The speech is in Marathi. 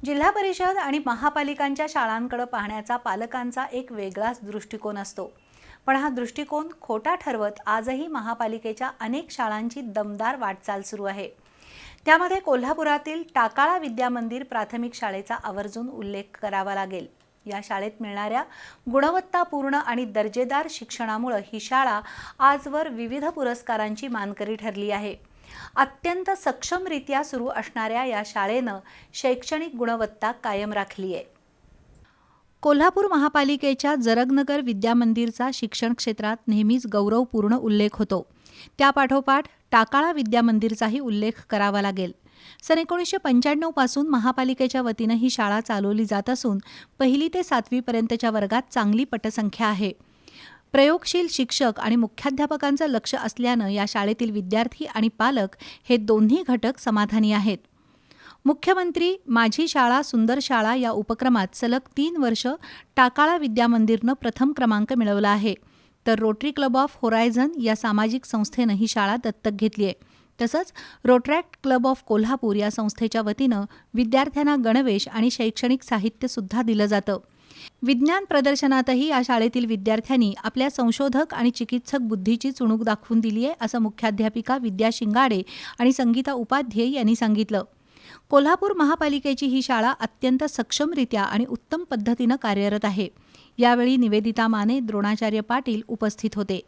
जिल्हा परिषद आणि महापालिकांच्या शाळांकडे पाहण्याचा पालकांचा एक वेगळाच दृष्टिकोन असतो. पण हा दृष्टिकोन खोटा ठरवत आजही महापालिकेच्या अनेक शाळांची दमदार वाटचाल सुरू आहे. त्यामध्ये कोल्हापुरातील टाकाळा विद्यामंदिर प्राथमिक शाळेचा आवर्जून उल्लेख करावा लागेल. या शाळेत मिळणाऱ्या गुणवत्तापूर्ण आणि दर्जेदार शिक्षणामुळे ही शाळा आजवर विविध पुरस्कारांची मानकरी ठरली आहे. अत्यंत सक्षमरित्या सुरू असणाऱ्या या शाळेनं शैक्षणिक गुणवत्ता कायम राखली आहे. कोल्हापूर महापालिकेच्या जरगनगर विद्यामंदिरचा शिक्षण क्षेत्रात नेहमीच गौरवपूर्ण उल्लेख होतो. त्यापाठोपाठ टाकाळा विद्यामंदिरचाही उल्लेख करावा लागेल. सन 1995 पासून महापालिकेच्या वतीनं ही शाळा चालवली जात असून 1ली ते 7वी पर्यंतच्या वर्गात चांगली पटसंख्या आहे. प्रयोगशील शिक्षक आणि मुख्याध्यापकांचं लक्ष असल्यानं या शाळेतील विद्यार्थी आणि पालक हे दोन्ही घटक समाधानी आहेत. मुख्यमंत्री माझी शाळा सुंदर शाळा या उपक्रमात सलग 3 वर्ष टाकाळा विद्यामंदिरनं प्रथम क्रमांक मिळवला आहे. तर रोटरी क्लब ऑफ होरायझन या सामाजिक संस्थेनं ही शाळा दत्तक घेतली आहे. तसंच रोटरॅक्ट क्लब ऑफ कोल्हापूर या संस्थेच्या वतीनं विद्यार्थ्यांना गणवेश आणि शैक्षणिक साहित्यसुद्धा दिलं जातं. विज्ञान प्रदर्शनातही या शाळेतील विद्यार्थ्यांनी आपल्या संशोधक आणि चिकित्सक बुद्धीची चुणूक दाखवून दिली आहे, असं मुख्याध्यापिका विद्या शिंगाडे आणि संगीता उपाध्ये यांनी सांगितलं. कोल्हापूर महापालिकेची ही शाळा अत्यंत सक्षमरित्या आणि उत्तम पद्धतीनं कार्यरत आहे. यावेळी निवेदिता माने, द्रोणाचार्य पाटील उपस्थित होते.